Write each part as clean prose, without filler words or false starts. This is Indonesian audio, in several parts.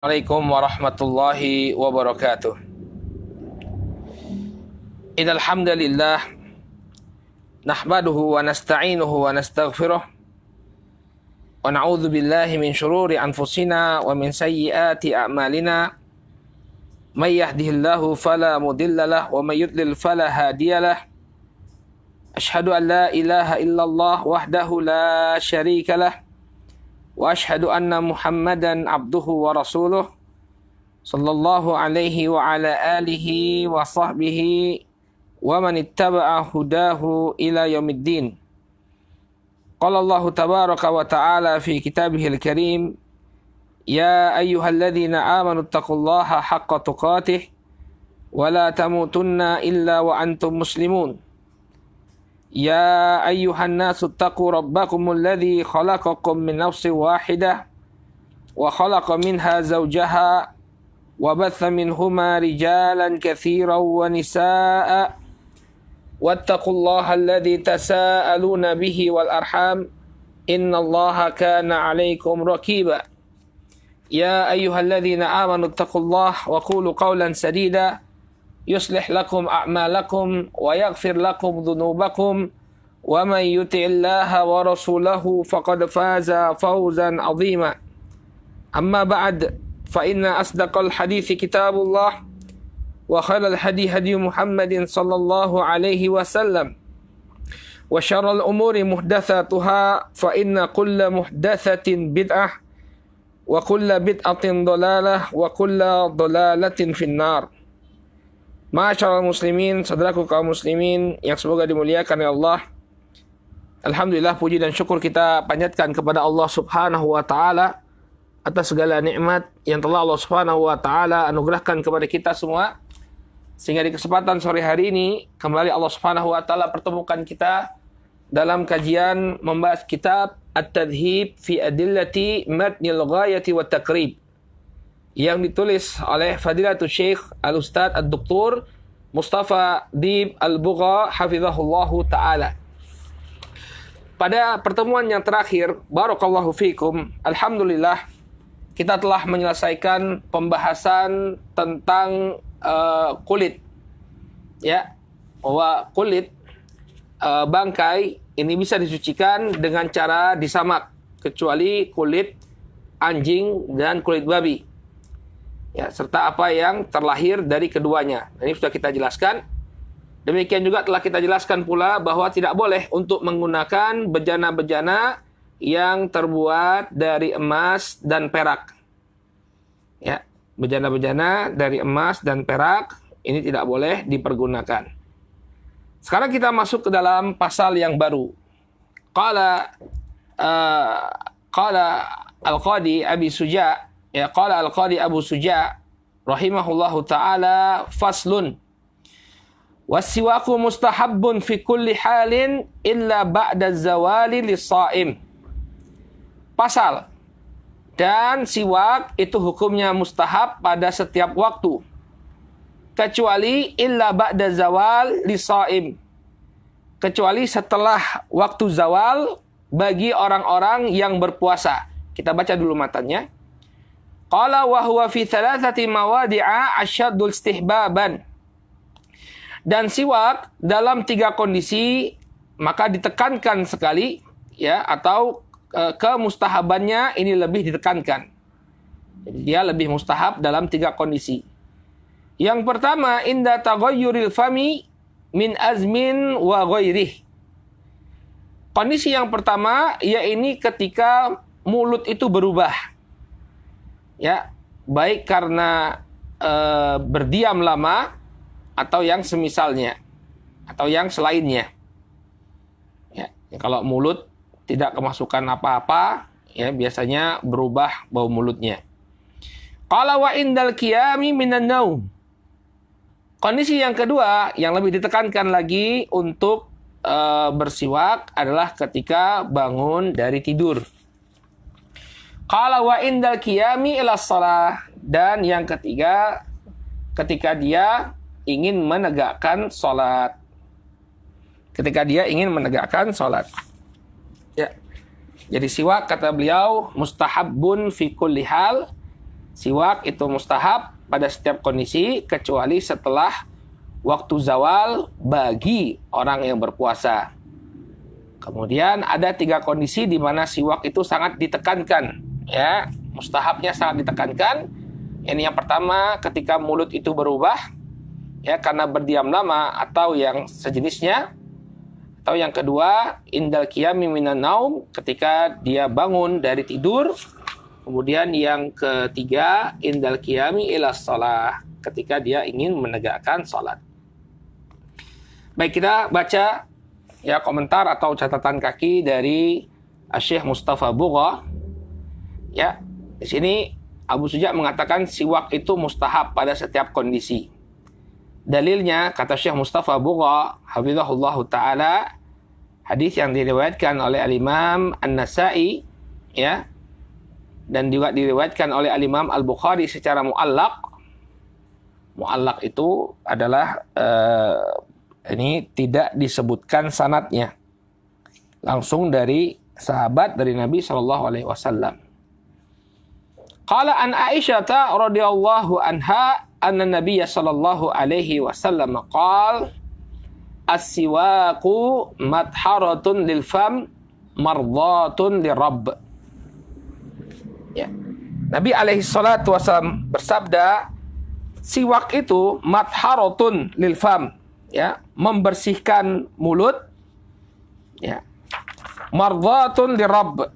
Assalamualaikum warahmatullahi wabarakatuh. Innal hamdalillah nahmaduhu wa nasta'inuhu wa nastaghfiruh wa na'udzu billahi min shururi anfusina wa min sayyiati a'malina. May yahdihillahu fala mudilla lahu wa may yudlil fala hadiyalah. Asyhadu an la ilaha illallah wahdahu la syarika lah. Wa ashhadu anna Muhammadan abduhu wa rasuluh sallallahu alaihi wa ala alihi wa sahbihi wa man ittaba'a hudahu ila yaumiddin. Qala Allah tabaraka wa ta'ala fi kitabihil karim, ya ayyuhalladzina amanu taqullaha haqqa tuqatih wa la tamutunna illa wa antum muslimun. يا أيها الناس اتقوا ربكم الذي خلقكم من نفس واحدة وخلق منها زوجها وبث منهما رجالا كثيرا ونساء واتقوا الله الذي تساءلون به والأرحام إن الله كان عليكم رقيبا يا أيها الذين آمنوا اتقوا الله وقولوا قولا سديدا يصلح لكم أعمالكم ويغفر لكم ذنوبكم ومن يطع الله ورسوله فقد فاز فوزا عظيما أما بعد فإن أصدق الحديث كتاب الله وخير الهدي هدي محمد صلى الله عليه وسلم وشر الأمور محدثاتها فإن كل محدثة بدعة وكل بدعة ضلالة وكل ضلالة في النار. Ma'asyiral muslimin, saudaraku kaum muslimin yang semoga dimuliakan oleh Allah. Alhamdulillah, puji dan syukur kita panjatkan kepada Allah Subhanahu wa taala atas segala nikmat yang telah Allah Subhanahu wa taala anugerahkan kepada kita semua, sehingga di kesempatan sore hari ini kembali Allah Subhanahu wa taala pertemukan kita dalam kajian membahas kitab At-Tadhhib fi Adillati Matnil Ghayati wat Taqrib yang ditulis oleh Fadilatul Syekh Al-Ustadz Ad-Doktor Mustafa Dib Al-Bugha hafizahullahu ta'ala. Pada pertemuan yang terakhir, barakallahu fikum, alhamdulillah kita telah menyelesaikan pembahasan tentang kulit, ya, bahwa kulit bangkai ini bisa disucikan dengan cara disamak, kecuali kulit anjing dan kulit babi, ya, serta apa yang terlahir dari keduanya. Ini sudah kita jelaskan. Demikian juga telah kita jelaskan pula bahwa tidak boleh untuk menggunakan bejana-bejana yang terbuat dari emas dan perak. Ya, bejana-bejana dari emas dan perak ini tidak boleh dipergunakan. Sekarang kita masuk ke dalam pasal yang baru. Qala Al-Qadi Abi Suja, ya, qala Al-Qadi Abu Suja rahimahullahu ta'ala, faslun wassiwaku mustahabbun fi kulli halin illa ba'da zawali lis-sha'im. Pasal, dan siwak itu hukumnya mustahab pada setiap waktu kecuali illa ba'da zawal lis-sha'im, kecuali setelah waktu zawal bagi orang-orang yang berpuasa. Kita baca dulu matanya. Qala wa huwa fi thalathati mawadi'a asyaddul istihbaban. Dan siwak dalam 3 kondisi maka ditekankan sekali, ya, atau kemustahabannya ini lebih ditekankan. Jadi dia lebih mustahab dalam 3 kondisi. Yang pertama, inda taghayyuril fami min azmin wa ghairih. Kondisi yang pertama yaitu ketika mulut itu berubah, ya, baik karena berdiam lama atau yang semisalnya atau yang selainnya, ya. Kalau mulut tidak kemasukan apa-apa, ya, biasanya berubah bau mulutnya. Qala wa indal qiyami minan naum. Kondisi yang kedua yang lebih ditekankan lagi untuk bersiwak adalah ketika bangun dari tidur. Qala wa indal qiyami ila shalah. Dan yang ketiga, ketika dia ingin menegakkan sholat. Ketika dia ingin menegakkan sholat, ya. Jadi siwak, kata beliau, mustahabbun fi kulli hal, Siwak itu mustahab pada setiap kondisi kecuali setelah waktu zawal bagi orang yang berpuasa. Kemudian ada 3 kondisi di mana siwak itu sangat ditekankan, ya, mustahabnya sangat ditekankan. Ini yang pertama ketika mulut itu berubah, ya, karena berdiam lama atau yang sejenisnya. Atau yang kedua, indal qiyami minan naum, ketika dia bangun dari tidur. Kemudian yang ketiga, indal qiyami ila shalah, ketika dia ingin menegakkan salat. Baik, kita baca ya komentar atau catatan kaki dari Syekh Mustafa Bugha. Ya, di sini Abu Suja mengatakan siwak itu mustahab pada setiap kondisi. Dalilnya kata Syekh Mustafa Bugha hafizahullah taala, hadis yang diriwayatkan oleh Al-Imam An-Nasa'i, ya, dan juga diriwayatkan oleh Al-Imam Al-Bukhari secara muallaq. Muallaq itu adalah ini tidak disebutkan sanadnya, langsung dari sahabat dari Nabi sallallahu alaihi wasallam. Qala an Aisyah radhiyallahu anha anna Nabiy sallallahu alaihi wasallam qala as-siwaqu madharatun lil fam mardhatun lirabb. Ya. Nabi alaihi salatu wasallam bersabda, siwak itu madharatun lil fam, ya, membersihkan mulut, ya, mardhatun lirabb,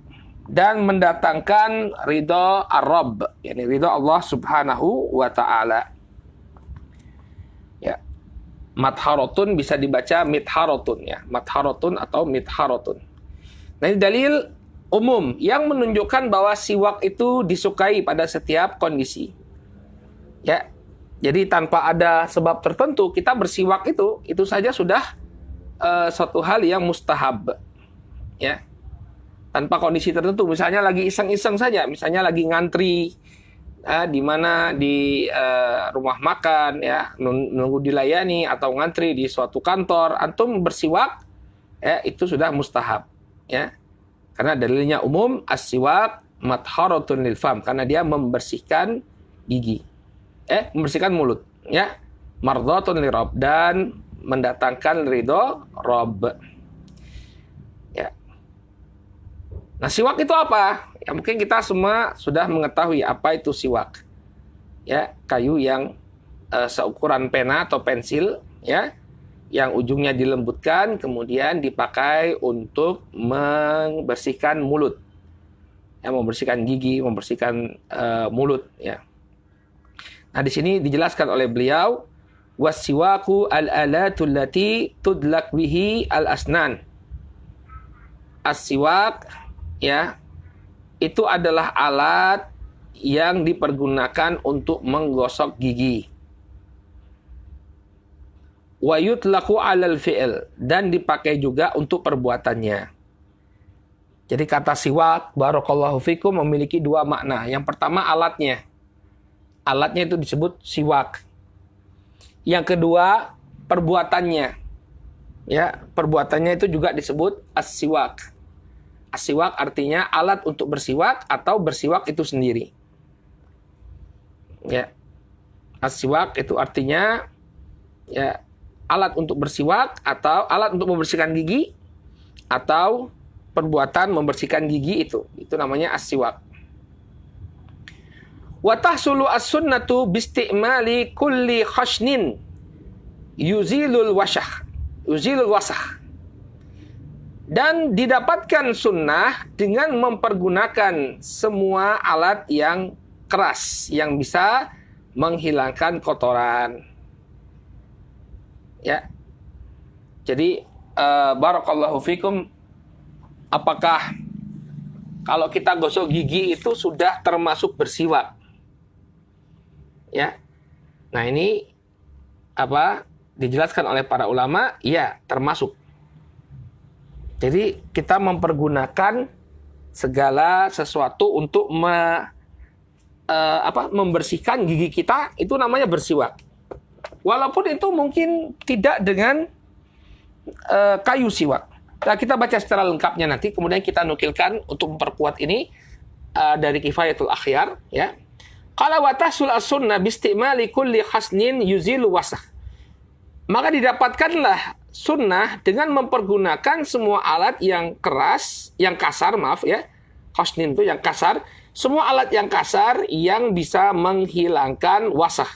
dan mendatangkan ridha ar-rabb, yakni ridha Allah subhanahu wa ta'ala. Ya, madharatun bisa dibaca midharatun, ya, madharatun atau midharatun. Nah, ini dalil umum yang menunjukkan bahwa siwak itu disukai pada setiap kondisi, ya. Jadi tanpa ada sebab tertentu kita bersiwak itu saja sudah suatu hal yang mustahab, ya. Tanpa kondisi tertentu, misalnya lagi iseng-iseng saja, misalnya lagi ngantri di mana di rumah makan, ya, nunggu dilayani atau ngantri di suatu kantor, antum bersiwak, ya, itu sudah mustahab, ya. Karena dalilnya umum, as-siwak madharatun lil fam, karena dia membersihkan gigi. Membersihkan mulut, ya. Mardhatun lirabb, dan mendatangkan ridho Rabb. Ya. Nah, siwak itu apa? Ya, mungkin kita semua sudah mengetahui apa itu siwak. Ya, kayu yang seukuran pena atau pensil, ya, yang ujungnya dilembutkan kemudian dipakai untuk membersihkan mulut. Ya, membersihkan gigi, membersihkan mulut, ya. Nah, di sini dijelaskan oleh beliau, was-siwaku al-alatul lati tudlak bihi al-asnan. As-siwak, ya, itu adalah alat yang dipergunakan untuk menggosok gigi. Wa yutlaku 'alal fi'l, dan dipakai juga untuk perbuatannya. Jadi kata siwak, barakallahu fikum, memiliki 2 makna. Yang pertama alatnya. Alatnya itu disebut siwak. Yang kedua, perbuatannya. Ya, perbuatannya itu juga disebut as-siwak. As-siwak artinya alat untuk bersiwak atau bersiwak itu sendiri. Ya. As-siwak itu artinya, ya, alat untuk bersiwak atau alat untuk membersihkan gigi atau perbuatan membersihkan gigi itu. Itu namanya as-siwak. Wa tahsulu as-sunnatu bisti'mali kulli khashnin yuzilul wasakh. Dan didapatkan sunnah dengan mempergunakan semua alat yang keras yang bisa menghilangkan kotoran. Ya. Jadi barakallahu fikum, apakah kalau kita gosok gigi itu sudah termasuk bersiwak? Ya. Nah, ini dijelaskan oleh para ulama, ya, termasuk. Jadi kita mempergunakan segala sesuatu untuk membersihkan gigi kita, itu namanya bersiwak. Walaupun itu mungkin tidak dengan kayu siwak. Nah, kita baca secara lengkapnya nanti, kemudian kita nukilkan untuk memperkuat ini dari Kifayatul Akhyar, ya. Qala wa tahsul as-sunnah bi istimali kulli khasnin yuzilu wasakh. Maka didapatkanlah sunnah dengan mempergunakan semua alat yang keras, yang kasar, maaf ya. Khasnin itu yang kasar. Semua alat yang kasar yang bisa menghilangkan wasakh,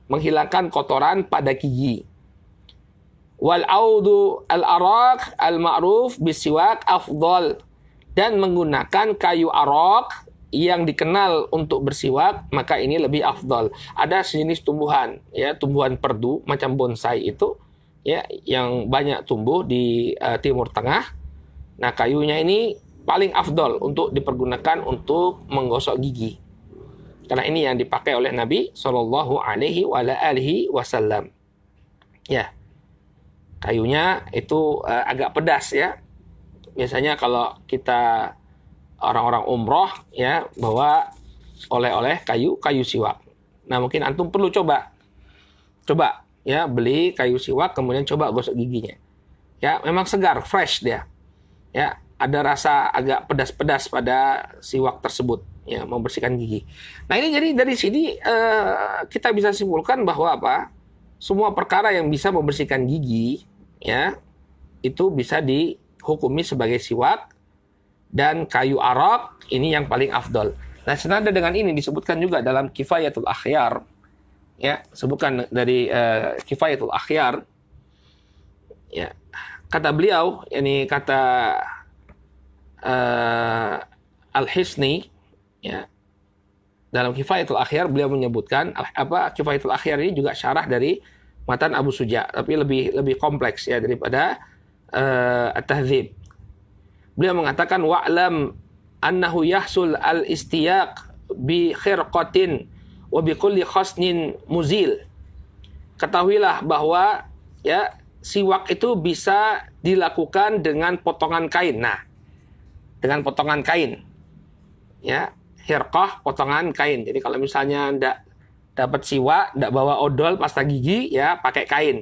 menghilangkan kotoran pada gigi. Wal audu al-araq al-ma'ruf bisiwak afdal. Dan menggunakan kayu araq yang dikenal untuk bersiwak, maka ini lebih afdal. Ada sejenis tumbuhan, ya, tumbuhan perdu macam bonsai itu, ya, yang banyak tumbuh di Timur Tengah. Nah, kayunya ini paling afdal untuk dipergunakan untuk menggosok gigi. Karena ini yang dipakai oleh Nabi Shallallahu Alaihi Wasallam. Ya, kayunya itu agak pedas ya. Biasanya kalau kita orang-orang umroh ya bawa oleh-oleh kayu siwak. Nah, mungkin antum perlu coba ya beli kayu siwak kemudian coba gosok giginya. Ya, memang segar, fresh dia. Ya, ada rasa agak pedas-pedas pada siwak tersebut ya, membersihkan gigi. Nah, ini jadi dari sini kita bisa simpulkan bahwa apa? Semua perkara yang bisa membersihkan gigi ya itu bisa dihukumi sebagai siwak, dan kayu araq ini yang paling afdol. Nah, senada dengan ini disebutkan juga dalam Kifayatul Akhyar ya, sebutkan dari Kifayatul Akhyar ya, kata beliau, ini kata Al-Hisni ya, dalam Kifayatul Akhyar beliau menyebutkan apa, Kifayatul Akhyar ini juga syarah dari matan Abu Suja, tapi lebih kompleks ya daripada At-Tahdzib. Beliau mengatakan wa'lam annahu yahsul al-istiyaq bi khirqatin wa bi kulli khasnin muzil. Ketahuilah bahwa ya siwak itu bisa dilakukan dengan potongan kain. Nah, dengan potongan kain. Ya, khirqah potongan kain. Jadi kalau misalnya ndak dapat siwak, ndak bawa odol pasta gigi ya pakai kain.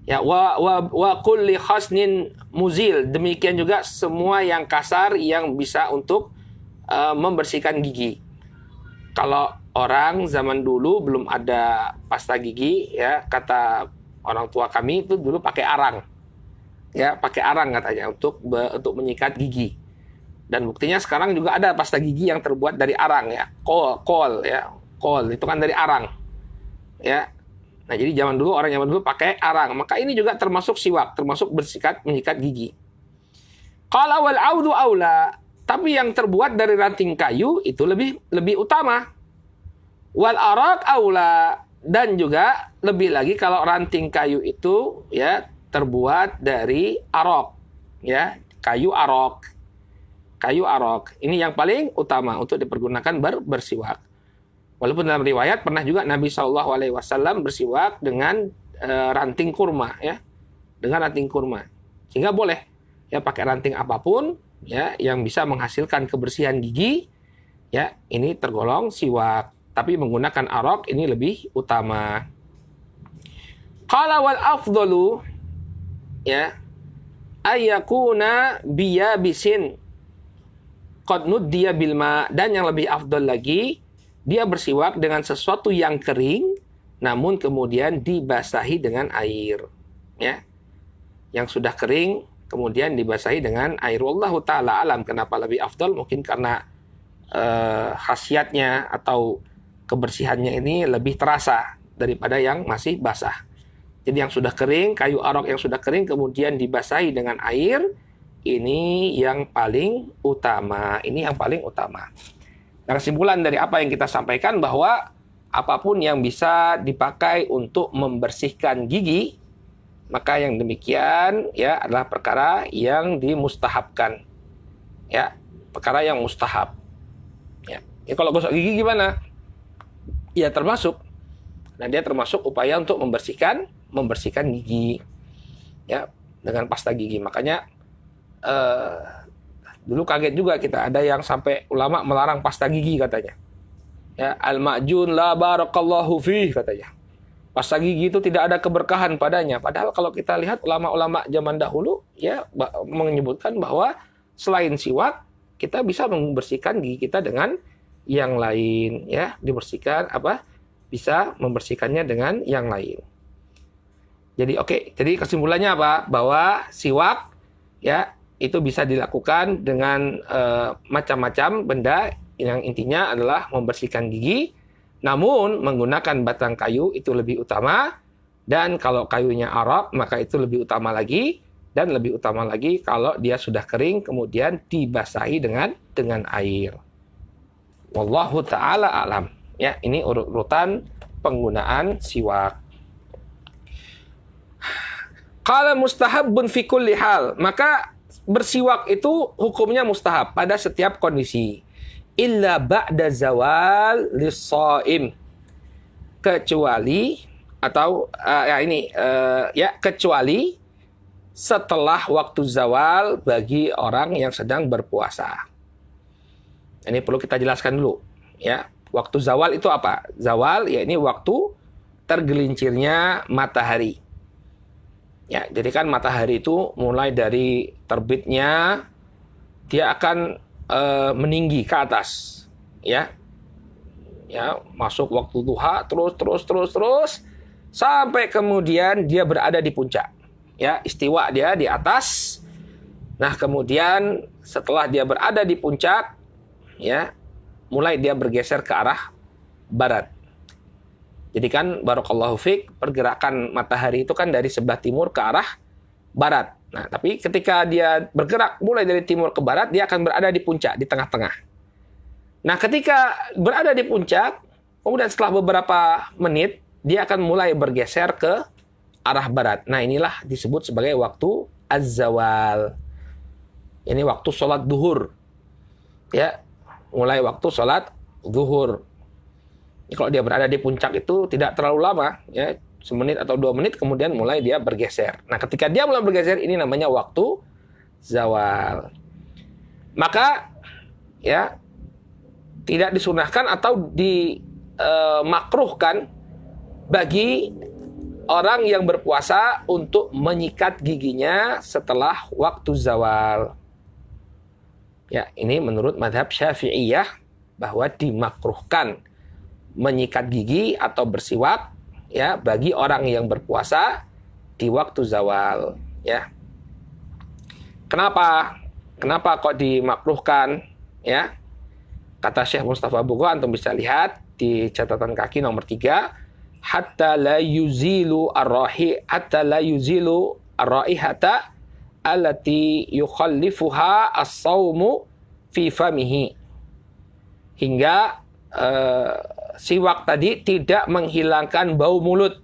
Ya, wa kulli khasnin muzil. Demikian juga semua yang kasar yang bisa untuk membersihkan gigi. Kalau orang zaman dulu belum ada pasta gigi ya, kata orang tua kami itu dulu pakai arang. Ya, pakai arang katanya untuk menyikat gigi. Dan buktinya sekarang juga ada pasta gigi yang terbuat dari arang ya. Kol ya. Kol itu kan dari arang. Ya. Nah, jadi zaman dulu pakai arang. Maka ini juga termasuk siwak, termasuk menyikat gigi. Qala wal audu aula, tapi yang terbuat dari ranting kayu itu lebih utama. Wal araq aula, dan juga lebih lagi kalau ranting kayu itu ya terbuat dari araq, ya, kayu araq. Kayu araq ini yang paling utama untuk dipergunakan bersiwak. Walaupun dalam riwayat pernah juga Nabi SAW bersiwak dengan ranting kurma ya, dengan ranting kurma. Sehingga boleh ya pakai ranting apapun ya yang bisa menghasilkan kebersihan gigi ya, ini tergolong siwak. Tapi menggunakan araq ini lebih utama. Qala wal afdalu ya ayyakuna biyabisin qad nuddiya bil ma, dan yang lebih afdal lagi dia bersiwak dengan sesuatu yang kering namun kemudian dibasahi dengan air ya. Yang sudah kering kemudian dibasahi dengan air. Wallahu taala alam kenapa lebih afdal, mungkin karena khasiatnya atau kebersihannya ini lebih terasa daripada yang masih basah. Jadi yang sudah kering, kayu araq yang sudah kering kemudian dibasahi dengan air, ini yang paling utama. Ini yang paling utama. Nah, kesimpulan dari apa yang kita sampaikan bahwa apapun yang bisa dipakai untuk membersihkan gigi, maka yang demikian ya adalah perkara yang dimustahabkan. Ya, perkara yang mustahab. Ya, kalau gosok gigi gimana? Ya termasuk. Nah, dia termasuk upaya untuk membersihkan gigi. Ya, dengan pasta gigi. Makanya dulu kaget juga kita, ada yang sampai ulama melarang pasta gigi katanya. Ya, al-ma'jun la barakallahu fih katanya. Pasta gigi itu tidak ada keberkahan padanya. Padahal kalau kita lihat ulama-ulama zaman dahulu ya menyebutkan bahwa selain siwak kita bisa membersihkan gigi kita dengan yang lain, ya, dibersihkan bisa membersihkannya dengan yang lain. Jadi jadi kesimpulannya apa? Bahwa siwak ya itu bisa dilakukan dengan macam-macam benda, yang intinya adalah membersihkan gigi, namun menggunakan batang kayu itu lebih utama, dan kalau kayunya arab maka itu lebih utama lagi, dan lebih utama lagi kalau dia sudah kering kemudian dibasahi dengan air. Wallahu taala alam. Ya, ini urutan penggunaan siwak. Qala mustahabun fi kulli hal, maka bersiwak itu hukumnya mustahab pada setiap kondisi. Illa ba'da zawal lis-shaim. Kecuali kecuali setelah waktu zawal bagi orang yang sedang berpuasa. Ini perlu kita jelaskan dulu, ya. Waktu zawal itu apa? Zawal ya ini waktu tergelincirnya matahari. Ya, jadi kan matahari itu mulai dari terbitnya dia akan meninggi ke atas, ya. Ya, masuk waktu duha terus sampai kemudian dia berada di puncak. Ya, istiwa dia di atas. Nah, kemudian setelah dia berada di puncak, ya, mulai dia bergeser ke arah barat. Jadi kan barakallahu fiik, pergerakan matahari itu kan dari sebelah timur ke arah barat. Nah, tapi ketika dia bergerak mulai dari timur ke barat, dia akan berada di puncak, di tengah-tengah. Nah, ketika berada di puncak, kemudian setelah beberapa menit, dia akan mulai bergeser ke arah barat. Nah, inilah disebut sebagai waktu az-zawal. Ini waktu sholat duhur. Ya, mulai waktu sholat duhur. Kalau dia berada di puncak itu tidak terlalu lama, ya, semenit atau 2 menit kemudian mulai dia bergeser. Nah, ketika dia mulai bergeser ini namanya waktu zawal. Maka ya tidak disunahkan atau dimakruhkan bagi orang yang berpuasa untuk menyikat giginya setelah waktu zawal. Ya, ini menurut mazhab Syafi'iyah bahwa dimakruhkan menyikat gigi atau bersiwak ya bagi orang yang berpuasa di waktu zawal, ya. Kenapa kok dimakruhkan, ya? Kata Syekh Mustafa Bugo, antum bisa lihat di catatan kaki nomor 3, hatta la yuzilu ar-raihata allati yukhallifuha as-saumu fi famihi. Hingga siwak tadi tidak menghilangkan bau mulut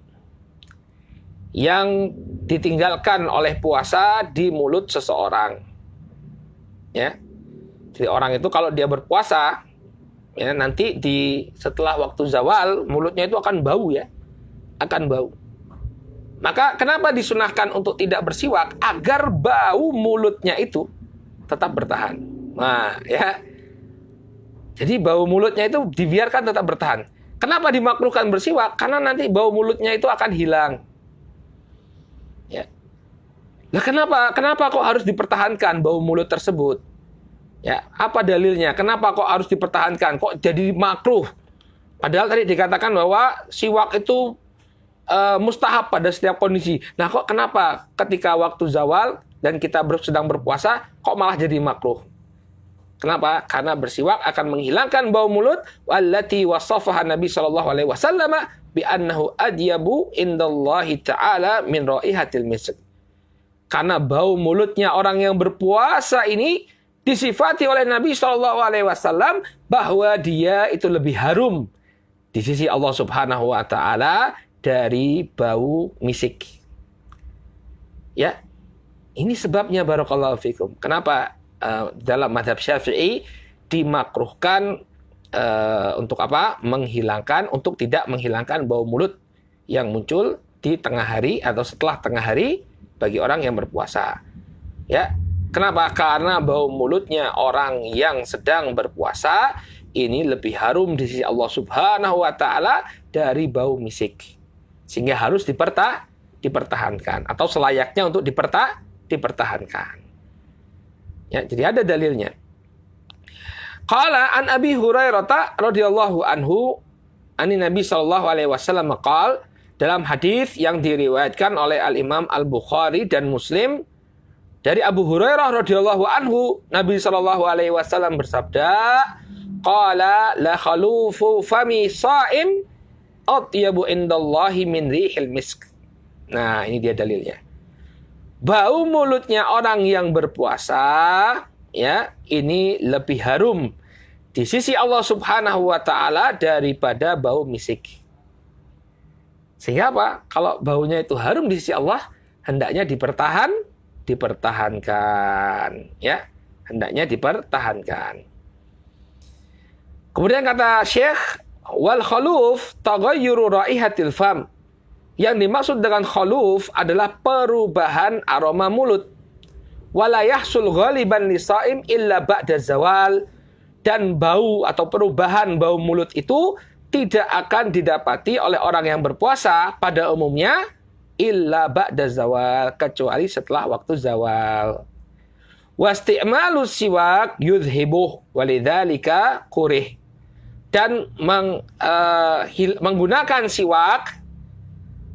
yang ditinggalkan oleh puasa di mulut seseorang. Ya. Jadi orang itu kalau dia berpuasa, ya, nanti setelah waktu zawal mulutnya itu akan bau, ya. Akan bau. Maka kenapa disunahkan untuk tidak bersiwak? Agar bau mulutnya itu tetap bertahan. Nah, ya. Jadi bau mulutnya itu dibiarkan tetap bertahan. Kenapa dimakruhkan bersiwak? Karena nanti bau mulutnya itu akan hilang. Ya. Nah, kenapa kok harus dipertahankan bau mulut tersebut? Ya, apa dalilnya? Kenapa kok harus dipertahankan? Kok jadi makruh? Padahal tadi dikatakan bahwa siwak itu mustahab pada setiap kondisi. Nah, kok kenapa ketika waktu zawal dan kita sedang berpuasa kok malah jadi makruh? Kenapa? Karena bersiwak akan menghilangkan bau mulut wallati wasafaha Nabi sallallahu alaihi wasallam bi annahu adyabu indallahi ta'ala min raihatil misk. Karena bau mulutnya orang yang berpuasa ini disifati oleh Nabi sallallahu alaihi wasallam bahwa dia itu lebih harum di sisi Allah Subhanahu wa taala dari bau misik. Ya. Ini sebabnya barakallahu fikum. Kenapa dalam mazhab Syafi'i dimakruhkan untuk apa? Untuk tidak menghilangkan bau mulut yang muncul di tengah hari atau setelah tengah hari bagi orang yang berpuasa. Ya. Kenapa? Karena bau mulutnya orang yang sedang berpuasa ini lebih harum di sisi Allah Subhanahu wa taala dari bau misik. Sehingga harus dipertahankan atau selayaknya untuk dipertahankan. Ya, jadi ada dalilnya. Qala an Abi Hurairah radhiyallahu anhu ani Nabi sallallahu alaihi wasallam qala, dalam hadis yang diriwayatkan oleh Al-Imam Al-Bukhari dan Muslim dari Abu Hurairah radhiyallahu anhu, Nabi sallallahu alaihi wasallam bersabda, qala la khalufu fami sha'im atyabu indallahi min rihil misk. Nah, ini dia dalilnya. Bau mulutnya orang yang berpuasa, ya, ini lebih harum di sisi Allah Subhanahu wa taala daripada bau misik. Sehingga apa? Kalau baunya itu harum di sisi Allah, hendaknya dipertahankan, ya. Hendaknya dipertahankan. Kemudian kata Syekh, wal khaluf taghayyuru raihatil fam. Yang dimaksud dengan khaluf adalah perubahan aroma mulut. Wala yahsul ghaliban lisaim illa ba'da zawal. Dan bau atau perubahan bau mulut itu tidak akan didapati oleh orang yang berpuasa pada umumnya illa ba'da zawal, kecuali setelah waktu zawal. Wasti'malu siwak yudhibuh walidzalika kurih. Dan menggunakan siwak,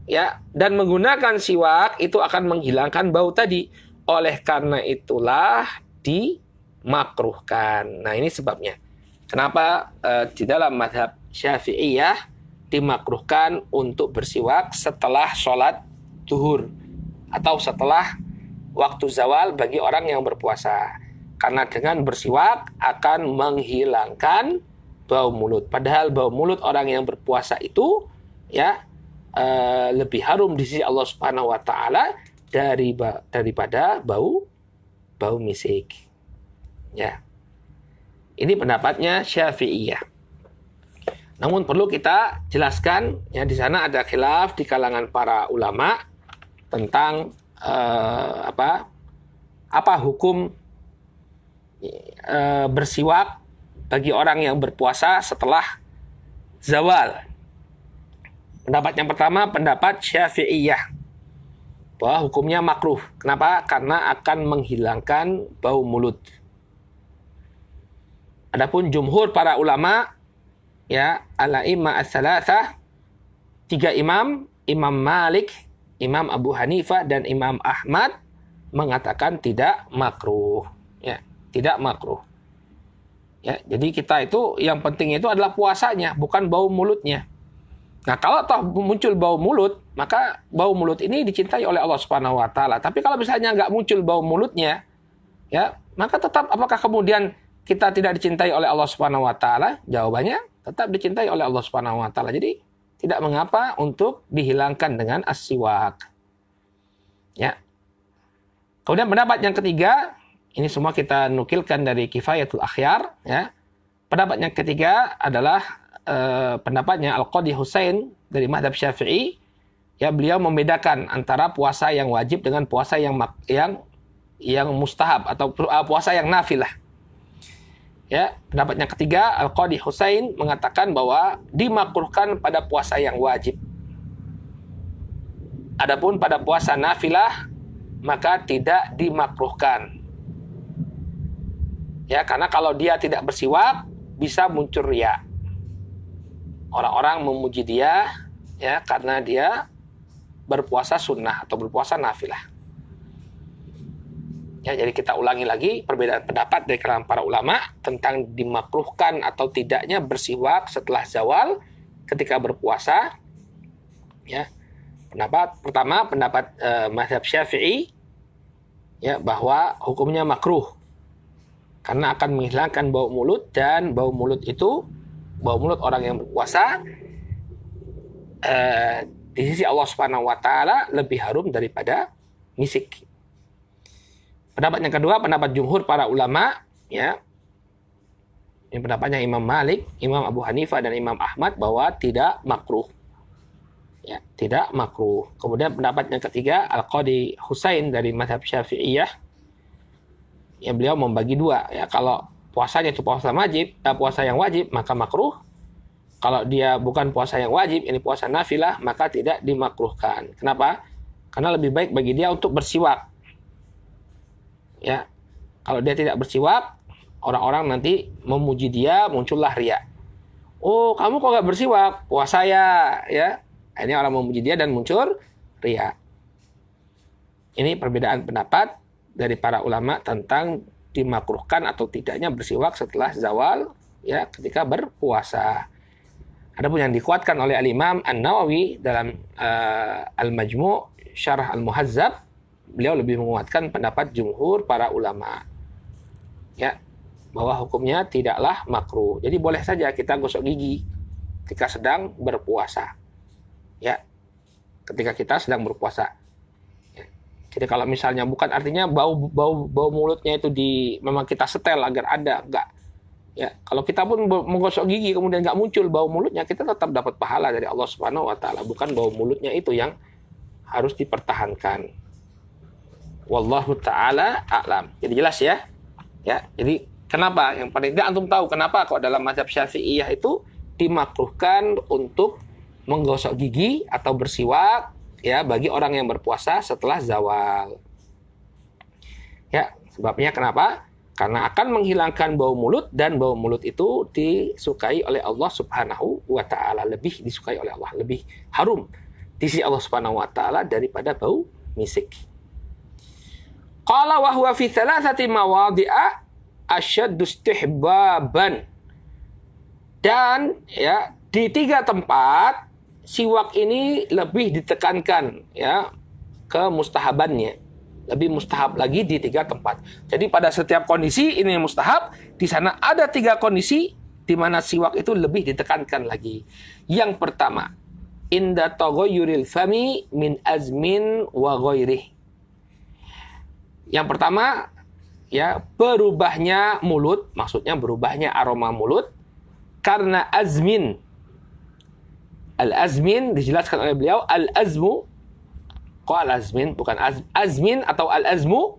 ya, dan menggunakan siwak itu akan menghilangkan bau tadi. Oleh karena itulah dimakruhkan. Nah, ini sebabnya. Kenapa di dalam mazhab Syafi'iyah dimakruhkan untuk bersiwak setelah sholat zuhur atau setelah waktu zawal bagi orang yang berpuasa. Karena dengan bersiwak akan menghilangkan bau mulut. Padahal bau mulut orang yang berpuasa itu, ya, lebih harum di sisi Allah Subhanahu wa taala daripada bau misik. Ya. Ini pendapatnya Syafi'iyah. Namun perlu kita jelaskan, ya, di sana ada khilaf di kalangan para ulama tentang apa hukum bersiwak bagi orang yang berpuasa setelah zawal. Pendapat yang pertama, pendapat Syafi'iyah, bahwa hukumnya makruh. Kenapa? Karena akan menghilangkan bau mulut. Adapun jumhur para ulama, ya, al-a'immah ats-tsalatsah, 3 imam, Imam Malik, Imam Abu Hanifah, dan Imam Ahmad mengatakan tidak makruh. Ya, tidak makruh. Ya, jadi kita itu yang penting itu adalah puasanya, bukan bau mulutnya. Nah, kalau toh muncul bau mulut, maka bau mulut ini dicintai oleh Allah Subhanahu wa taala. Tapi kalau misalnya nggak muncul bau mulutnya, ya, maka tetap apakah kemudian kita tidak dicintai oleh Allah Subhanahu wa taala? Jawabannya tetap dicintai oleh Allah Subhanahu wa taala. Jadi tidak mengapa untuk dihilangkan dengan as-siwak. Ya. Kemudian pendapat yang ketiga, ini semua kita nukilkan dari Kifayatul Akhyar, ya. Pendapat yang ketiga adalah pendapatnya Al-Qadhi Husain dari mazhab Syafi'i, ya, beliau membedakan antara puasa yang wajib dengan puasa yang mustahab atau puasa yang nafilah. Ya, pendapat yang ketiga Al-Qadhi Husain mengatakan bahwa dimakruhkan pada puasa yang wajib. Adapun pada puasa nafilah maka tidak dimakruhkan. Ya, karena kalau dia tidak bersiwak bisa muncul riya. Orang-orang memuji dia, ya, karena dia berpuasa sunnah atau berpuasa nafilah. Ya, jadi kita ulangi lagi perbedaan pendapat dari kalangan para ulama tentang dimakruhkan atau tidaknya bersiwak setelah zawal ketika berpuasa. Ya, pendapat pertama, pendapat mazhab Syafi'i, ya, bahwa hukumnya makruh karena akan menghilangkan bau mulut, dan bau mulut orang yang berpuasa di sisi Allah Subhanahu wa taala lebih harum daripada misik. Pendapat yang kedua, pendapat jumhur para ulama, ya. Ini pendapatnya Imam Malik, Imam Abu Hanifah, dan Imam Ahmad bahwa tidak makruh. Ya, tidak makruh. Kemudian pendapat yang ketiga, Al-Qadhi Husain dari mazhab Syafi'iyah, ya, beliau membagi dua, ya. Kalau puasanya itu puasa yang wajib, maka makruh. Kalau dia bukan puasa yang wajib, ini puasa nafilah, maka tidak dimakruhkan. Kenapa? Karena lebih baik bagi dia untuk bersiwak. Ya, kalau dia tidak bersiwak, orang-orang nanti memuji dia, muncullah riya. Oh, kamu kok nggak bersiwak? Puasa ya. Ini orang memuji dia dan muncul riya. Ini perbedaan pendapat dari para ulama tentang dimakruhkan atau tidaknya bersiwak setelah zawal, ya, ketika berpuasa. Adapun yang dikuatkan oleh Al-Imam An-Nawawi dalam Al-Majmu' Syarah Al-Muhazzab, beliau lebih menguatkan pendapat jumhur para ulama. Ya, bahwa hukumnya tidaklah makruh. Jadi boleh saja kita gosok gigi ketika sedang berpuasa. Ya, ketika kita sedang berpuasa. Ya. Jadi kalau misalnya bukan artinya bau mulutnya itu memang kita setel agar ada, enggak. Ya, kalau kita pun menggosok gigi kemudian nggak muncul bau mulutnya, kita tetap dapat pahala dari Allah Subhanahu wa taala. Bukan bau mulutnya itu yang harus dipertahankan. Wallahu taala a'lam. Jadi jelas ya. Ya, jadi kenapa? Yang paling tidak antum tahu kenapa kok dalam mazhab Syafi'iyah itu dimakruhkan untuk menggosok gigi atau bersiwak ya bagi orang yang berpuasa setelah zawal. Ya, sebabnya kenapa? Karena akan menghilangkan bau mulut dan bau mulut itu disukai oleh Allah Subhanahu wa taala, lebih disukai oleh Allah, lebih harum di sisi Allah Subhanahu wa taala daripada bau misik. Qala wa huwa fi thalathati mawadhi'a asyaddu istihbaban. Dan ya di 3 tempat siwak ini lebih ditekankan ya kemustahabannya. Lebih mustahab lagi di 3 tempat. Jadi pada setiap kondisi ini mustahab, di sana ada 3 kondisi di mana siwak itu lebih ditekankan lagi. Yang pertama, inda taghayyuril fami min azmin wa ghairih. Yang pertama, ya, berubahnya mulut, maksudnya berubahnya aroma mulut karena azmin. Al-azmin dijelaskan oleh beliau, al-azmu. Kok al-azmin? Bukan azmin atau al-azmu,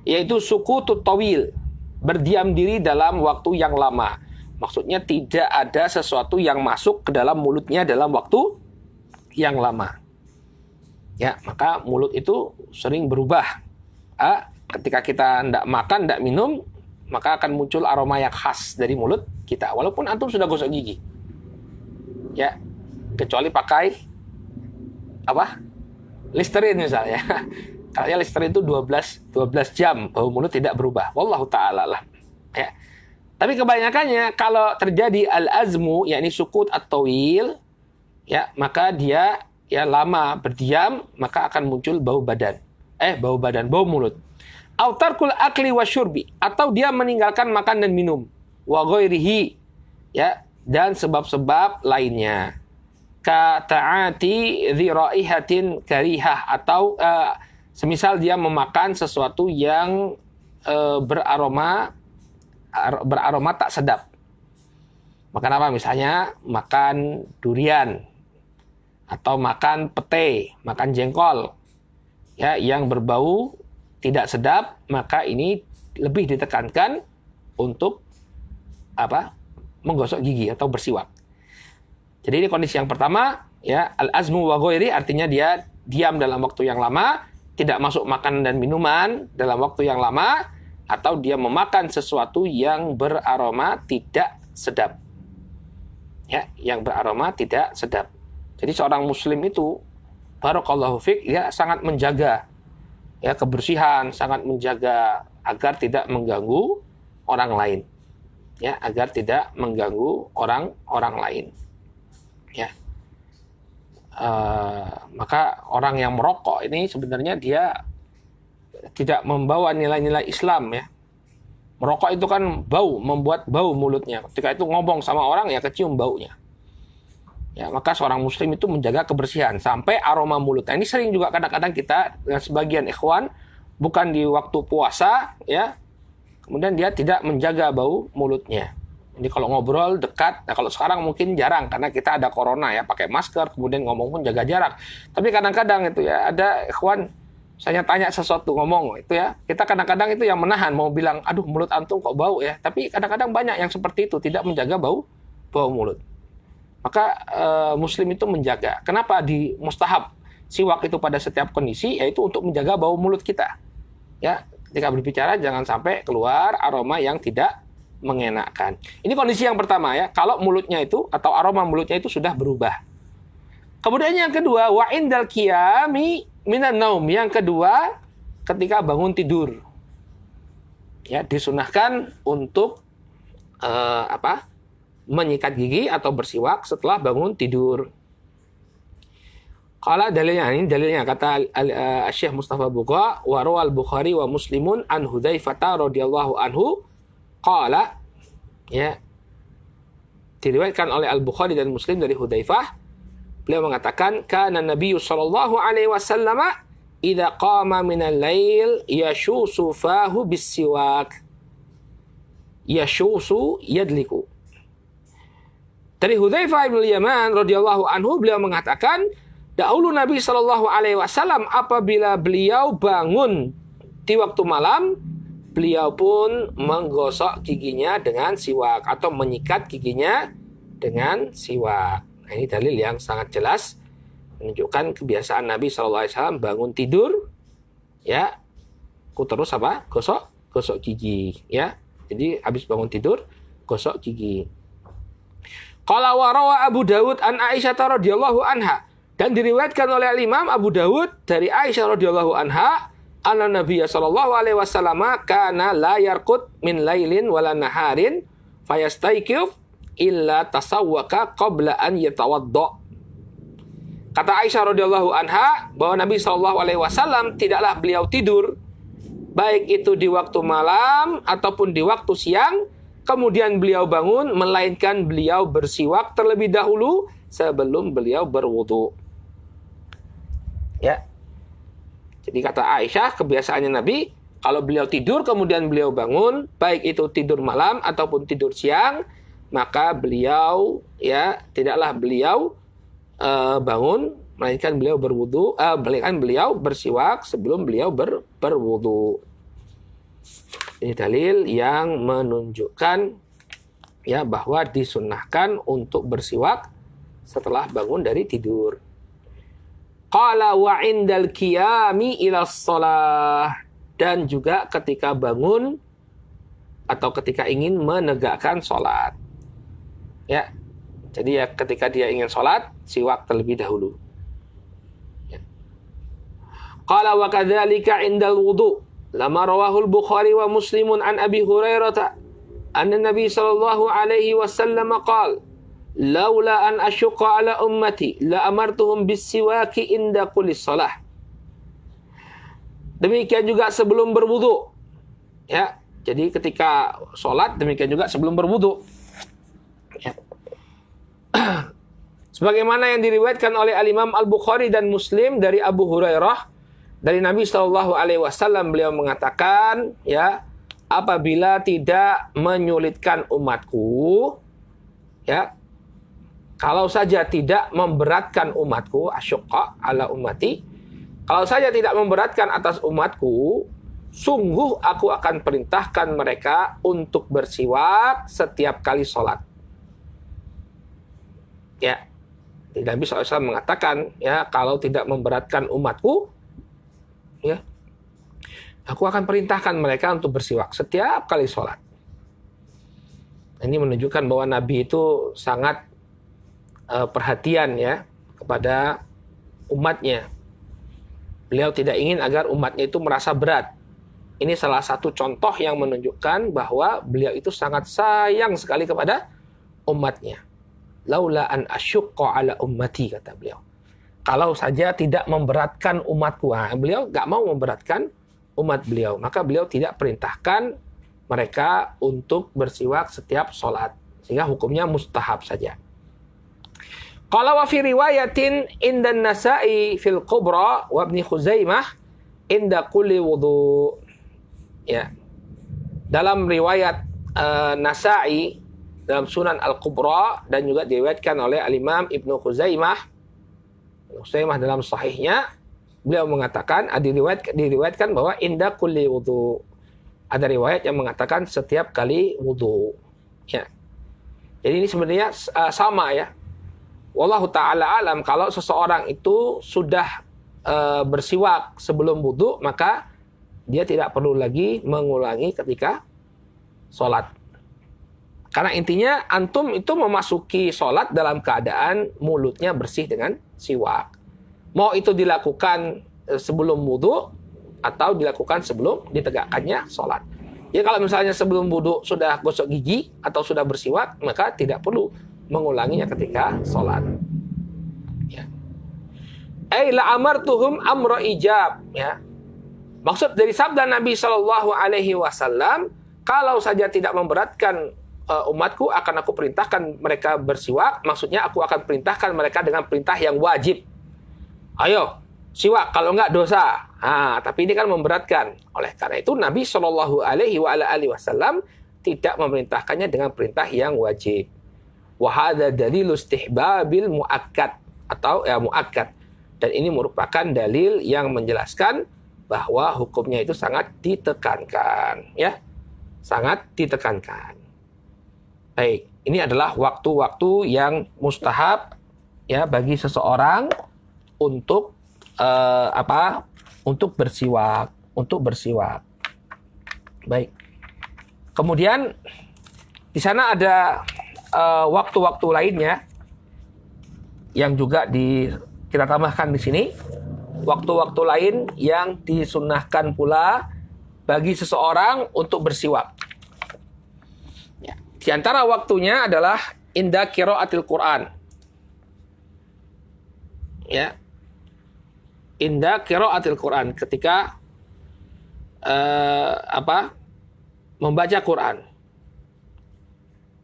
yaitu sukutut tawil, berdiam diri dalam waktu yang lama. Maksudnya tidak ada sesuatu yang masuk ke dalam mulutnya dalam waktu yang lama. Ya, maka mulut itu sering berubah. Ketika kita tidak makan, tidak minum, maka akan muncul aroma yang khas dari mulut kita. Walaupun antum sudah gosok gigi. Ya, kecuali pakai Listerin misalnya. Karena Listerin itu 12 jam bau mulut tidak berubah. Wallahu ta'ala lah. Ya. Tapi kebanyakannya kalau terjadi al-azmu, yakni sukut at-tawil, ya, maka dia ya lama berdiam, maka akan muncul bau mulut. Au tarkul akli wasyurbi, atau dia meninggalkan makan dan minum. Wa ghairihi, ya, dan sebab-sebab lainnya. Ka ta'ati dhira'ihatin karihah, atau semisal dia memakan sesuatu yang beraroma tak sedap. Makan apa? Misalnya makan durian atau makan pete, makan jengkol, ya, yang berbau tidak sedap, maka ini lebih ditekankan untuk menggosok gigi atau bersiwak. Jadi ini kondisi yang pertama, ya, al-azmu wa ghairi, artinya dia diam dalam waktu yang lama, tidak masuk makanan dan minuman dalam waktu yang lama, atau dia memakan sesuatu yang beraroma tidak sedap. Ya, yang beraroma tidak sedap. Jadi seorang muslim itu, barakallahu fik, ya, sangat menjaga ya kebersihan, sangat menjaga agar tidak mengganggu orang lain. Ya, agar tidak mengganggu orang lain. Ya, maka orang yang merokok ini sebenarnya dia tidak membawa nilai-nilai Islam ya. Merokok itu kan bau, membuat bau mulutnya. Ketika itu ngomong sama orang ya kecium baunya. Ya, maka seorang muslim itu menjaga kebersihan sampai aroma mulut. Nah, ini sering juga kadang-kadang kita dengan sebagian ikhwan bukan di waktu puasa ya. Kemudian dia tidak menjaga bau mulutnya. Jadi kalau ngobrol dekat, nah kalau sekarang mungkin jarang karena kita ada corona ya, pakai masker, kemudian ngomong pun jaga jarak. Tapi kadang-kadang itu ya ada ikhwan, saya tanya sesuatu ngomong itu ya, kita kadang-kadang itu yang menahan mau bilang, aduh mulut antum kok bau ya. Tapi kadang-kadang banyak yang seperti itu tidak menjaga bau mulut. Maka muslim itu menjaga. Kenapa di mustahab siwak itu pada setiap kondisi? Yaitu untuk menjaga bau mulut kita. Ya, ketika berbicara jangan sampai keluar aroma yang tidak mengenakkan. Ini kondisi yang pertama ya, kalau mulutnya itu atau aroma mulutnya itu sudah berubah. Kemudian yang kedua, wa indal qiyami minan naum. Yang kedua, ketika bangun tidur. Ya, disunahkan untuk menyikat gigi atau bersiwak setelah bangun tidur. Qala dalilnya, ini dalilnya kata Syekh Mustafa Bugha, wa rawal Bukhari wa Muslimun an Hudzaifah radhiyallahu anhu qala, ya, diriwayatkan oleh Al-Bukhari dan Muslim dari Hudzaifah, beliau mengatakan, kana Nabi sallallahu alaihi wasallam idza qama minal lail yashusu fahu bis-siwak. Yashusu yadliku. Dari Hudzaifah bin Yaman radhiyallahu anhu, beliau mengatakan, dahulu Nabi sallallahu alaihi wasallam apabila beliau bangun di waktu malam, beliau pun menggosok giginya dengan siwak atau menyikat giginya dengan siwak. Nah, ini dalil yang sangat jelas menunjukkan kebiasaan Nabi SAW bangun tidur, ya, terus gosok gigi, ya. Jadi habis bangun tidur gosok gigi. Qala wa rawa Abu Dawud an Aisyah radhiyallahu anha, dan diriwayatkan oleh Imam Abu Dawud dari Aisyah radhiyallahu anha, anna Nabiy sallallahu alaihi wasallam kana la yarqud min lailin wala naharin fayastayqif illa tasawwaka qabla an yatawadda. Kata Aisyah radhiyallahu anha bahwa Nabi sallallahu alaihi wasallam tidaklah beliau tidur baik itu di waktu malam ataupun di waktu siang kemudian beliau bangun, melainkan beliau bersiwak terlebih dahulu sebelum beliau berwudu. Ya. Jadi kata Aisyah, kebiasaannya Nabi, kalau beliau tidur kemudian beliau bangun, baik itu tidur malam ataupun tidur siang, maka beliau, ya, tidaklah beliau bangun, melainkan beliau bersiwak sebelum beliau berwudu. Ini dalil yang menunjukkan, ya, bahwa disunnahkan untuk bersiwak setelah bangun dari tidur. Qala wa indal qiyami ila shalah, dan juga ketika bangun atau ketika ingin menegakkan salat. Ya. Jadi ya ketika dia ingin salat, siwak terlebih dahulu. Ya. Qala wa kadzalika indal wudu. Lama rawahul Bukhari wa Muslimun an Abi Hurairah anna Nabi sallallahu alaihi wasallam qala laula an asyqa ala ummati la amartuhum bis-siwaki inda kulli shalah. Demikian juga sebelum berwudu. Ya, jadi ketika salat demikian juga sebelum berwudu. Ya. Sebagaimana yang diriwayatkan oleh Al-Imam Al-Bukhari dan Muslim dari Abu Hurairah, dari Nabi Shallallahu Alaihi Wasallam, beliau mengatakan, ya, apabila tidak menyulitkan umatku, ya, kalau saja tidak memberatkan umatku, asyqa ala ummati, kalau saja tidak memberatkan atas umatku, sungguh aku akan perintahkan mereka untuk bersiwak setiap kali sholat. Ya, Nabi SAW mengatakan, ya, kalau tidak memberatkan umatku, ya, aku akan perintahkan mereka untuk bersiwak setiap kali sholat. Ini menunjukkan bahwa Nabi itu sangat perhatian, ya, kepada umatnya. Beliau tidak ingin agar umatnya itu merasa berat. Ini salah satu contoh yang menunjukkan bahwa beliau itu sangat sayang sekali kepada umatnya. Laula an asyqa ala ummati, kata beliau. Kalau saja tidak memberatkan umatku, beliau gak mau memberatkan umat beliau, maka beliau tidak perintahkan mereka untuk bersiwak setiap sholat, sehingga hukumnya mustahab saja. Qala wa fi riwayatin inda Nasa'i fil Kubra wa Ibnu Khuzaimah inda kulli wudu. Ya. Dalam riwayat Nasa'i dalam Sunan Al-Kubra dan juga diriwayatkan oleh Al-Imam Ibnu Khuzaimah dalam sahihnya, beliau mengatakan, diriwayatkan bahwa inda kulli wudu. Ada riwayat yang mengatakan setiap kali wudu. Ya. Jadi ini sebenarnya sama, ya. Wallahu ta'ala alam, kalau seseorang itu sudah bersiwak sebelum wudu, maka dia tidak perlu lagi mengulangi ketika sholat. Karena intinya antum itu memasuki sholat dalam keadaan mulutnya bersih dengan siwak. Mau itu dilakukan sebelum wudhu atau dilakukan sebelum ditegakkannya sholat. Ya kalau misalnya sebelum wudhu sudah gosok gigi atau sudah bersiwak, maka tidak perlu mengulanginya ketika sholat. Ya. La amartuhum amra ijab. Ya. Maksud dari sabda Nabi Shallallahu Alaihi Wasallam, kalau saja tidak memberatkan umatku, akan aku perintahkan mereka bersiwak. Maksudnya aku akan perintahkan mereka dengan perintah yang wajib. Ayo, siwak, kalau enggak dosa. Tapi ini kan memberatkan. Oleh karena itu Nabi Shallallahu Alaihi Wasallam tidak memerintahkannya dengan perintah yang wajib. Wahada dalil istihbabil muakkad atau muakkad. Dan ini merupakan dalil yang menjelaskan bahwa hukumnya itu sangat ditekankan, ya, sangat ditekankan. Baik, ini adalah waktu-waktu yang mustahab, ya, bagi seseorang untuk untuk bersiwak, Baik. Kemudian di sana ada waktu-waktu lainnya yang juga kita tambahkan di sini. Waktu-waktu lain yang disunnahkan pula bagi seseorang untuk bersiwak. Ya. Di antara waktunya adalah inda qiraatil Quran. Ya. Inda qiraatil Quran, ketika membaca Quran.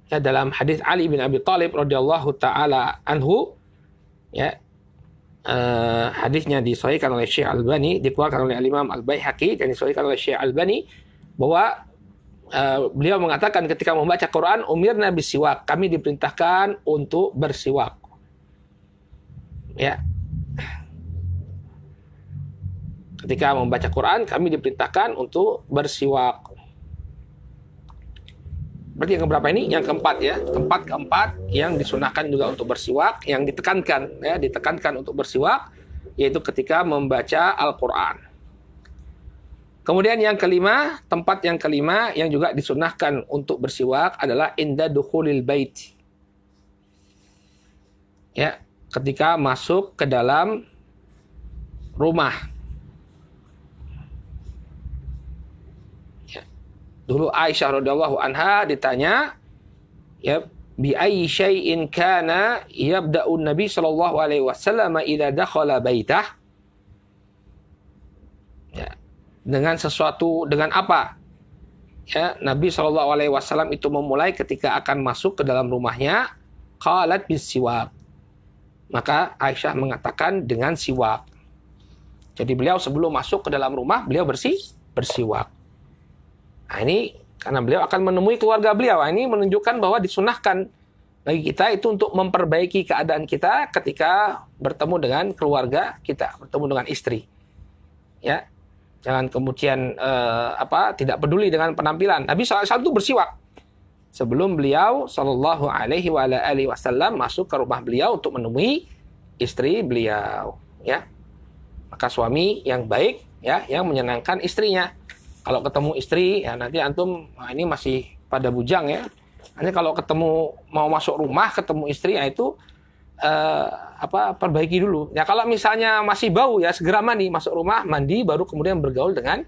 Ya, dalam hadis Ali bin Abi Thalib radhiyallahu taala anhu, ya, hadisnya disahihkan oleh Syekh Albani, dikeluarkan oleh Imam Al-Baihaqi dan disahihkan oleh Syekh Albani, bahwa beliau mengatakan ketika membaca Quran, umirna bisiwak, kami diperintahkan untuk bersiwak. Ya. Ketika membaca Quran, kami diperintahkan untuk bersiwak. Berarti yang keberapa ini? Yang keempat, ya. Tempat keempat yang disunahkan juga untuk bersiwak, yang ditekankan, ya, ditekankan untuk bersiwak, yaitu ketika membaca Al-Quran. Kemudian yang kelima, tempat yang kelima yang juga disunahkan untuk bersiwak adalah inda dukhulil bait. Ya, ketika masuk ke dalam rumah. Dulu Aisyah radhiyallahu anha ditanya, ya, bi ayyi syai'in kana yabda'u Nabi sallallahu alaihi wasallam idza dakhala baitah? Ya, dengan sesuatu, dengan apa? Ya, Nabi sallallahu alaihi wasallam itu memulai ketika akan masuk ke dalam rumahnya, qalat bisiwak. Maka Aisyah mengatakan dengan siwak. Jadi beliau sebelum masuk ke dalam rumah, beliau bersiwak. Nah, ini karena beliau akan menemui keluarga beliau. Nah, ini menunjukkan bahwa disunahkan bagi kita itu untuk memperbaiki keadaan kita ketika bertemu dengan keluarga kita, bertemu dengan istri. Ya, jangan kemudian tidak peduli dengan penampilan. Nabi SAW itu bersiwak sebelum beliau Shallallahu Alaihi Wasallam masuk ke rumah beliau untuk menemui istri beliau. Ya, maka suami yang baik, ya, yang menyenangkan istrinya. Kalau ketemu istri, ya nanti antum, ini masih pada bujang, ya. Nanti kalau ketemu, mau masuk rumah, ketemu istri, ya itu perbaiki dulu. Ya kalau misalnya masih bau, ya segera mandi, masuk rumah, mandi, baru kemudian bergaul dengan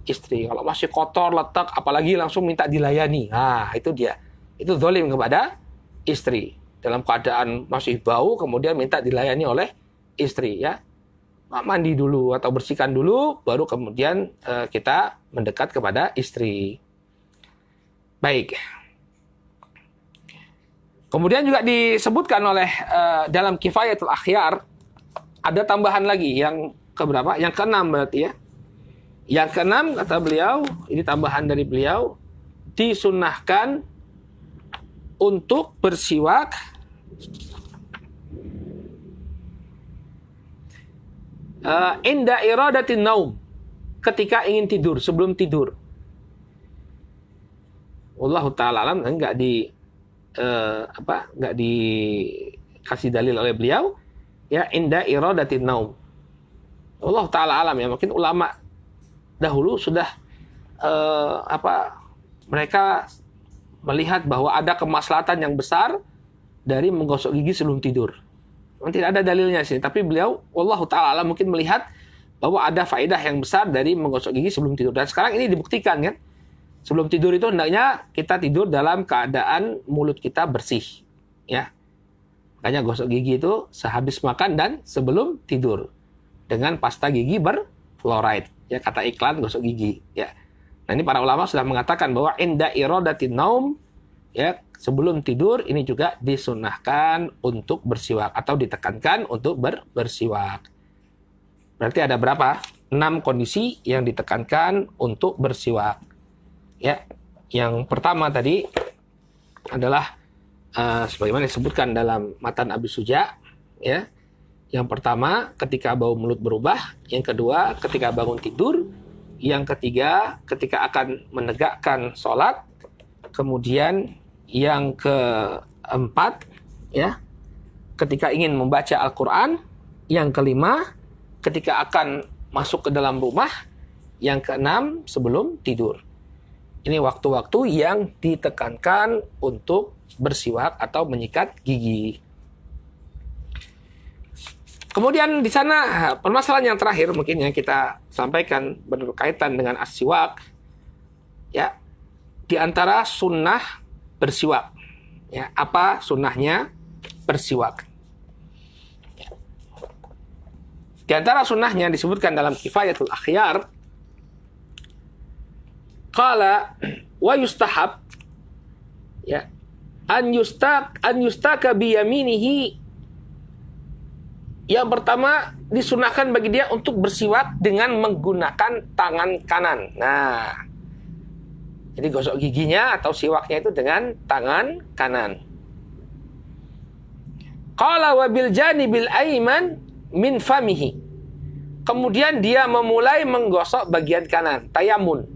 istri. Kalau masih kotor, letak, apalagi langsung minta dilayani. Nah, itu dia. Itu zalim kepada istri. Dalam keadaan masih bau, kemudian minta dilayani oleh istri, ya. Mandi dulu atau bersihkan dulu, baru kemudian kita mendekat kepada istri. Baik. Kemudian juga disebutkan oleh dalam Kifayatul Akhyar, ada tambahan lagi yang keberapa? Yang keenam berarti, ya. Yang keenam kata beliau, ini tambahan dari beliau, disunnahkan untuk bersiwak inda iradatin naum, ketika ingin tidur, sebelum tidur. Wallahu ta'ala alam, enggak dikasih dalil oleh beliau, ya, inda iradatin naum. Allah ta'ala alam, ya, mungkin ulama dahulu sudah mereka melihat bahwa ada kemaslahatan yang besar dari menggosok gigi sebelum tidur. Tidak ada dalilnya sih, tapi beliau wallahu taala mungkin melihat bahwa ada faedah yang besar dari menggosok gigi sebelum tidur. Dan sekarang ini dibuktikan kan. Sebelum tidur itu hendaknya kita tidur dalam keadaan mulut kita bersih, ya. Makanya gosok gigi itu sehabis makan dan sebelum tidur dengan pasta gigi berfluoride, ya, kata iklan gosok gigi, ya. Nah, ini para ulama sudah mengatakan bahwa inda iradatin naum, ya, sebelum tidur ini juga disunahkan untuk bersiwak atau ditekankan untuk bersiwak. Berarti ada berapa? 6 kondisi yang ditekankan untuk bersiwak. Ya, yang pertama tadi adalah sebagaimana disebutkan dalam Matan Abi Suja, ya. Yang pertama, ketika bau mulut berubah. Yang kedua, ketika bangun tidur. Yang ketiga, ketika akan menegakkan sholat. Kemudian yang keempat, ya, ketika ingin membaca Al-Quran. Yang kelima, ketika akan masuk ke dalam rumah. Yang keenam, sebelum tidur. Ini waktu-waktu yang ditekankan untuk bersiwak atau menyikat gigi. Kemudian di sana permasalahan yang terakhir mungkin yang kita sampaikan berkaitan dengan as-siwak, ya, di antara sunnah bersiwak, ya, apa sunnahnya bersiwak? Di antara sunnahnya disebutkan dalam Kifayatul Akhyar, qala wa yustahab, ya, an yustaka bi yaminihi. Yang pertama, disunahkan bagi dia untuk bersiwak dengan menggunakan tangan kanan. Nah, jadi gosok giginya atau siwaknya itu dengan tangan kanan. Qala wa bil janibil aiman min famihi. Kemudian dia memulai menggosok bagian kanan, tayamun.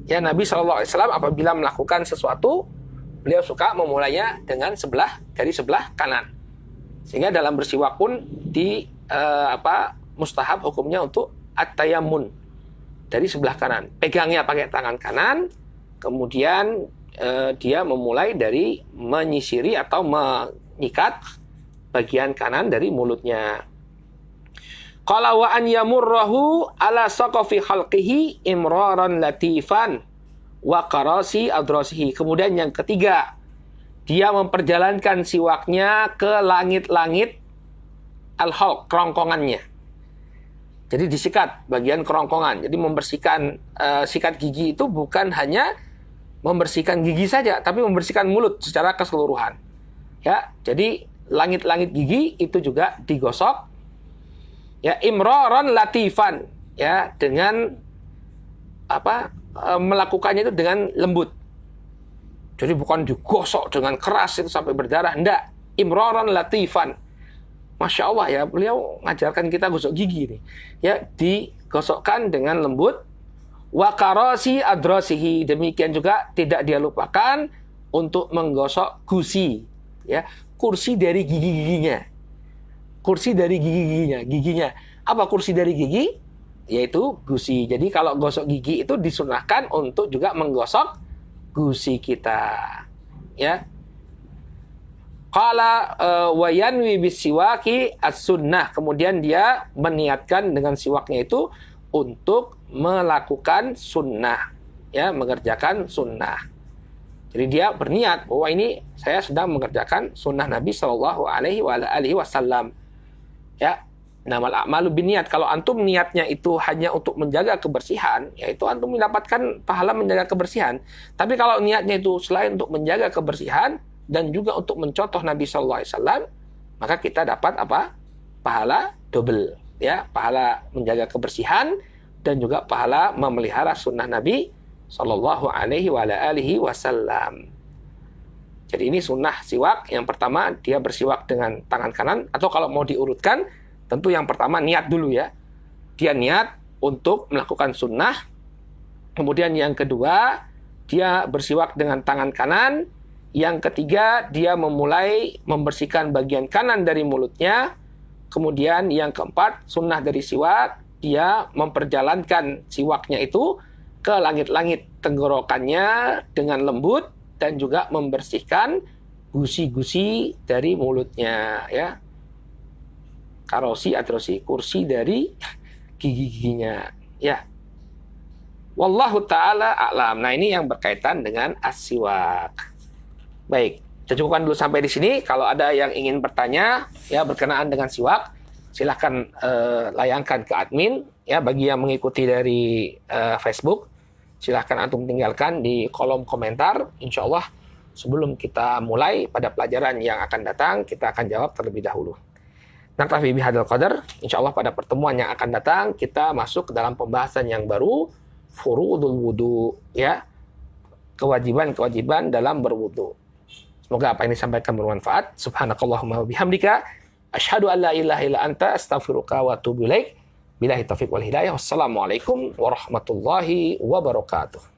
Ya, Nabi SAW apabila melakukan sesuatu, beliau suka memulainya dengan dari sebelah kanan. Sehingga dalam bersiwak pun mustahab hukumnya untuk at-tayammun dari sebelah kanan. Pegangnya pakai tangan kanan, kemudian dia memulai dari menyisiri atau menyikat bagian kanan dari mulutnya. Qala wa an yamurrahu ala saqafi khalqihi imraran latifan wa qarasi adrasihi. Kemudian yang ketiga, dia memperjalankan siwaknya ke langit-langit al-halq, kerongkongannya. Jadi disikat bagian kerongkongan. Jadi membersihkan sikat gigi itu bukan hanya membersihkan gigi saja, tapi membersihkan mulut secara keseluruhan. Ya, jadi langit-langit gigi itu juga digosok. Ya, imraran latifan, ya, dengan melakukannya itu dengan lembut. Jadi bukan digosok dengan keras itu sampai berdarah, enggak. Imraran latifan. Masya Allah, ya, beliau ngajarkan kita gosok gigi nih. Ya, digosokkan dengan lembut. Wa qarasi adrasihi. Demikian juga tidak dia lupakan untuk menggosok gusi, ya, kursi dari gigi-giginya. Kursi dari giginya. Apa kursi dari gigi? Yaitu gusi. Jadi kalau gosok gigi itu disunahkan untuk juga menggosok gusi kita, ya. Qala wa yanwi bisiwaki as-sunnah. Kemudian dia meniatkan dengan siwaknya itu untuk melakukan sunnah, ya, mengerjakan sunnah. Jadi dia berniat bahwa ini saya sedang mengerjakan sunnah Nabi Shallallahu Alaihi Wasallam. Ya, namal a'malu binniat. Kalau antum niatnya itu hanya untuk menjaga kebersihan, yaitu antum mendapatkan pahala menjaga kebersihan. Tapi kalau niatnya itu selain untuk menjaga kebersihan dan juga untuk mencontoh Nabi Shallallahu Alaihi Wasallam, maka kita dapat apa? Pahala double, ya, pahala menjaga kebersihan dan juga pahala memelihara sunnah Nabi Shallallahu Alaihi Wasallam. Jadi ini sunnah siwak. Yang pertama, dia bersiwak dengan tangan kanan. Atau kalau mau diurutkan, tentu yang pertama niat dulu, ya. Dia niat untuk melakukan sunnah. Kemudian yang kedua, dia bersiwak dengan tangan kanan. Yang ketiga, dia memulai membersihkan bagian kanan dari mulutnya. Kemudian yang keempat, sunnah dari siwak, dia memperjalankan siwaknya itu ke langit-langit tenggorokannya dengan lembut. dan juga membersihkan gusi-gusi dari mulutnya, ya. Karosi, atrosi, kursi dari gigi-giginya, ya. Wallahu ta'ala a'lam. Nah, ini yang berkaitan dengan as-siwak. Baik, kita cukupkan dulu sampai di sini. Kalau ada yang ingin bertanya, ya, berkenaan dengan siwak, silahkan layangkan ke admin. Ya, bagi yang mengikuti dari Facebook, silahkan antum tinggalkan di kolom komentar. Insya Allah, sebelum kita mulai pada pelajaran yang akan datang, kita akan jawab terlebih dahulu. Naktafi bihadzal qadar. Insya Allah pada pertemuan yang akan datang, kita masuk ke dalam pembahasan yang baru, furudul wudu, ya, kewajiban-kewajiban dalam berwudu. Semoga apa yang disampaikan bermanfaat. Subhanakallahumma wa bihamdika, asyhadu an la ilaha illa anta, astaghfiruka wa atubu ilaik. Billahi taufiq wal hidayah. Wassalamualaikum warahmatullahi wabarakatuh.